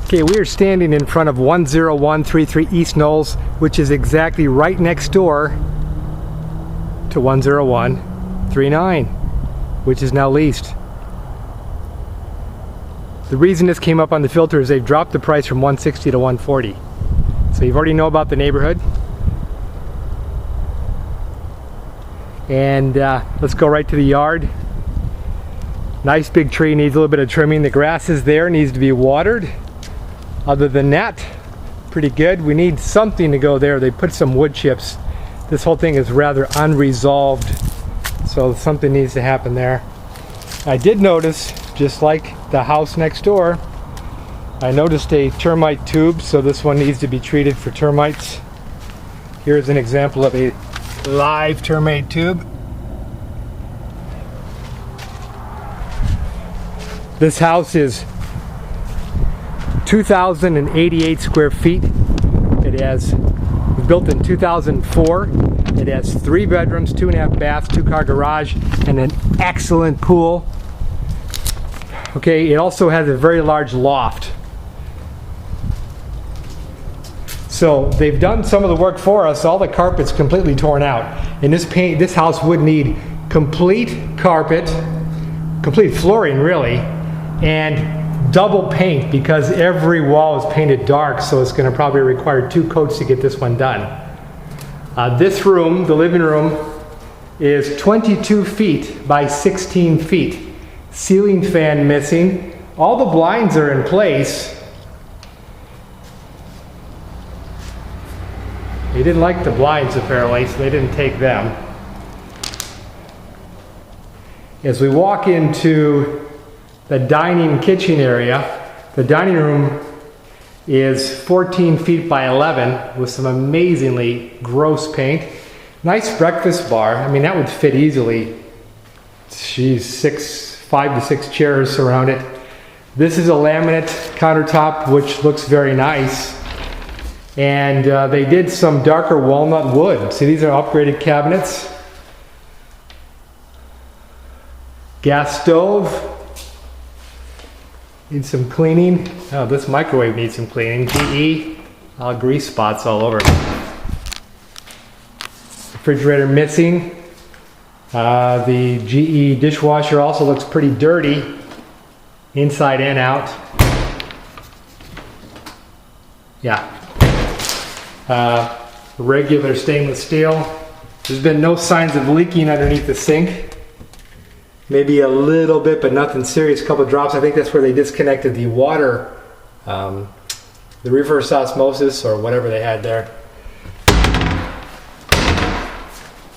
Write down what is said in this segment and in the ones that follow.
Okay, we are standing in front of 10133 East Knowles, which is exactly right next door to 10139, which is now leased. The reason this came up on the filter is they've dropped the price from 160 to 140. So you already know about the neighborhood. And let's go right to the yard. Nice big tree, needs a little bit of trimming. The grass is there, needs to be watered. Other than that, pretty good. We need something to go there. They put some wood chips. This whole thing is rather unresolved, so something needs to happen there. I did notice, just like the house next door, I noticed a termite tube, so this one needs to be treated for termites. Here's an example of a live termite tube. This house is 2,088 square feet. It was built in 2004. It has 3 bedrooms, 2.5 baths, 2-car garage, and an excellent pool. Okay, it also has a very large loft. So they've done some of the work for us. All the carpet's completely torn out. And this house would need complete carpet, complete flooring really, and double paint because every wall is painted dark, so it's going to probably require 2 coats to get this one done. This room, the living room, is 22 feet by 16 feet. Ceiling fan missing. All the blinds are in place. They didn't like the blinds apparently, so they didn't take them. As we walk into the dining kitchen area, the dining room is 14 feet by 11 with some amazingly gross paint. Nice breakfast bar. I mean, that would fit easily. Geez, 5 to 6 chairs around it. This is a laminate countertop, which looks very nice. And they did some darker walnut wood. See, these are upgraded cabinets. Gas stove. Needs some cleaning. Oh, this microwave needs some cleaning. GE, grease spots all over. Refrigerator missing. The GE dishwasher also looks pretty dirty, inside and out. Yeah. Regular stainless steel. There's been no signs of leaking underneath the sink. Maybe a little bit, but nothing serious. A couple of drops. I think that's where they disconnected the water, the reverse osmosis or whatever they had there.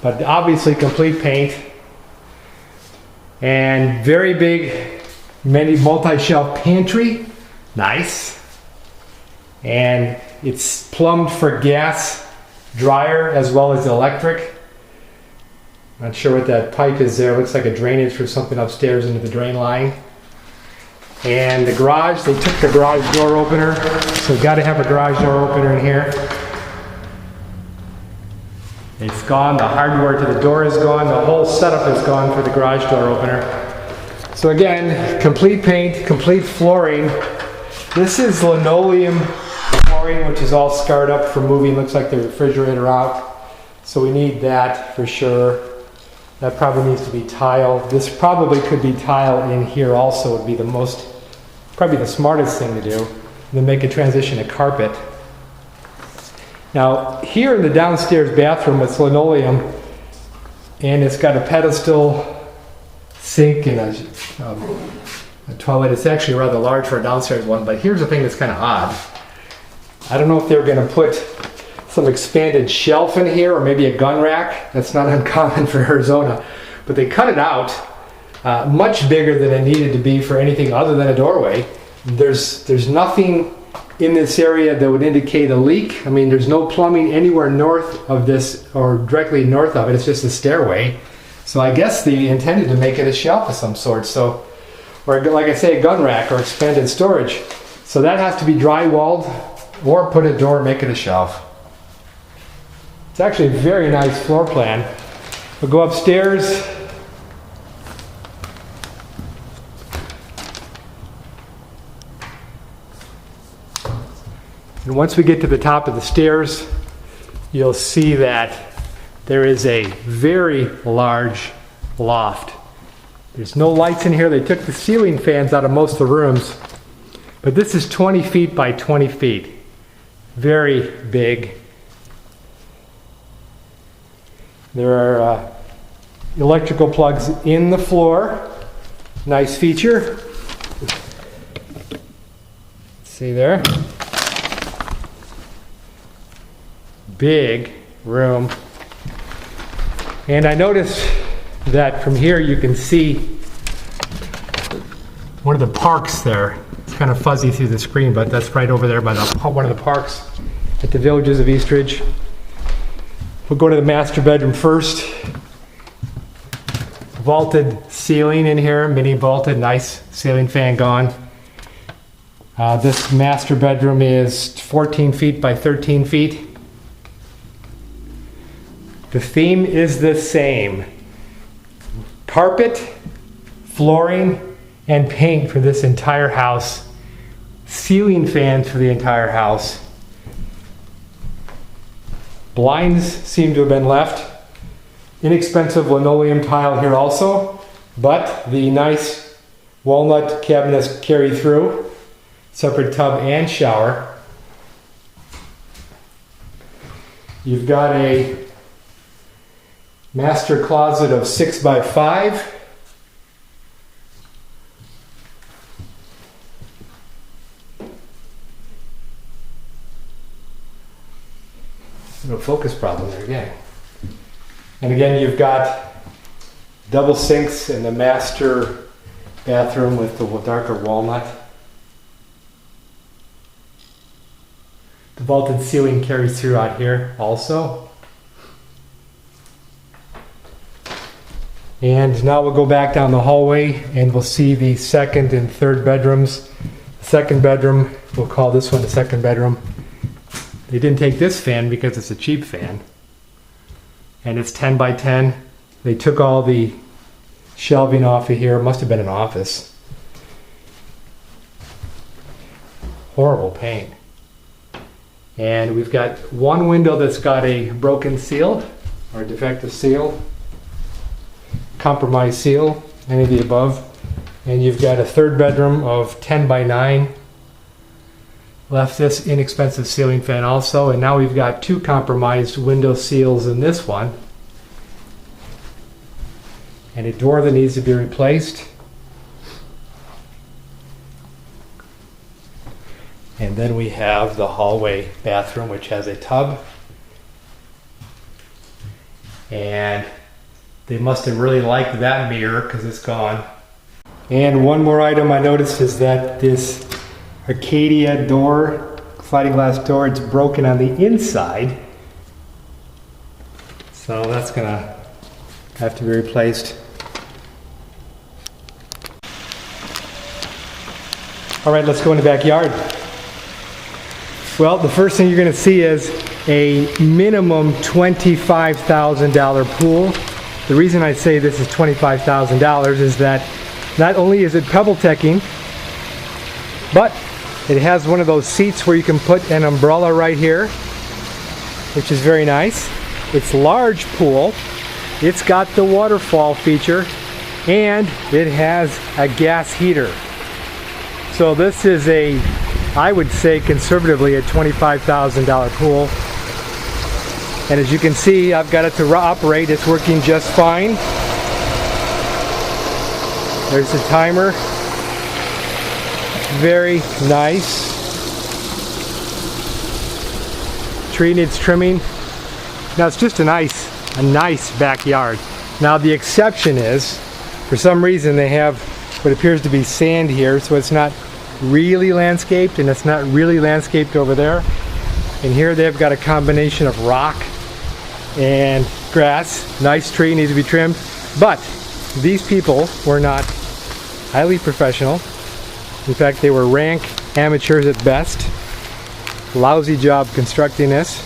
But obviously complete paint. And very big, multi-shelf pantry. Nice. And it's plumbed for gas dryer as well as electric. Not sure what that pipe is there. Looks like a drainage for something upstairs into the drain line. And the garage, they took the garage door opener. So got to have a garage door opener in here. It's gone. The hardware to the door is gone. The whole setup is gone for the garage door opener. So again, complete paint, complete flooring. This is linoleum flooring, which is all scarred up from moving. Looks like the refrigerator out. So we need that for sure. That probably needs to be tile. This probably could be tile in here also. Would be probably the smartest thing to do. And then make a transition to carpet. Now here in the downstairs bathroom, it's linoleum, and it's got a pedestal sink and a toilet. It's actually rather large for a downstairs one. But here's the thing that's kind of odd. I don't know if they're going to put some expanded shelf in here or maybe a gun rack. That's not uncommon for Arizona, but they cut it out much bigger than it needed to be for anything other than a doorway. There's nothing in this area that would indicate a leak. I mean, there's no plumbing anywhere north of this or directly north of it. It's just a stairway. So I guess they intended to make it a shelf of some sort. So, or like I say, a gun rack or expanded storage. So that has to be drywalled or put a door and make it a shelf. It's actually a very nice floor plan. We'll go upstairs. And once we get to the top of the stairs, you'll see that there is a very large loft. There's no lights in here. They took the ceiling fans out of most of the rooms. But this is 20 feet by 20 feet. Very big. There are electrical plugs in the floor. Nice feature. See there? Big room. And I noticed that from here you can see one of the parks there. It's kind of fuzzy through the screen, but that's right over there by one of the parks at the Villages of Eastridge. We'll go to the master bedroom first. Vaulted ceiling in here, mini vaulted, nice ceiling fan gone. This master bedroom is 14 feet by 13 feet. The theme is the same. Carpet, flooring, and paint for this entire house. Ceiling fans for the entire house. Blinds seem to have been left. Inexpensive linoleum tile here also, but the nice walnut cabinets carry through. Separate tub and shower. You've got a master closet of 6 by 5. No focus problem there again. And again, you've got double sinks in the master bathroom with the darker walnut. The vaulted ceiling carries through out here also. And now we'll go back down the hallway and we'll see the second and third bedrooms. The second bedroom, we'll call this one the second bedroom. They didn't take this fan because it's a cheap fan. And it's 10 by 10. They took all the shelving off of here. It must have been an office. Horrible paint. And we've got one window that's got a broken seal or defective seal. Compromised seal, any of the above. And you've got a third bedroom of 10 by 9. Left this inexpensive ceiling fan also, and now we've got 2 compromised window seals in this one. And a door that needs to be replaced. And then we have the hallway bathroom, which has a tub. And they must have really liked that mirror because it's gone. And one more item I noticed is that this Arcadia door, sliding glass door, it's broken on the inside. So that's gonna have to be replaced. All right, let's go in the backyard. Well, the first thing you're gonna see is a minimum $25,000 pool. The reason I say this is $25,000 is that not only is it pebble teching, but it has one of those seats where you can put an umbrella right here, which is very nice. It's large pool. It's got the waterfall feature, and it has a gas heater. So this is a, I would say conservatively, a $25,000 pool. And as you can see, I've got it to operate. It's working just fine. There's the timer. Very nice. Tree needs trimming. Now it's just a nice backyard. Now the exception is, for some reason they have what appears to be sand here, so it's not really landscaped, and it's not really landscaped over there. And here they've got a combination of rock and grass. Nice tree, needs to be trimmed. But these people were not highly professional. In fact, they were rank amateurs at best. Lousy job constructing this.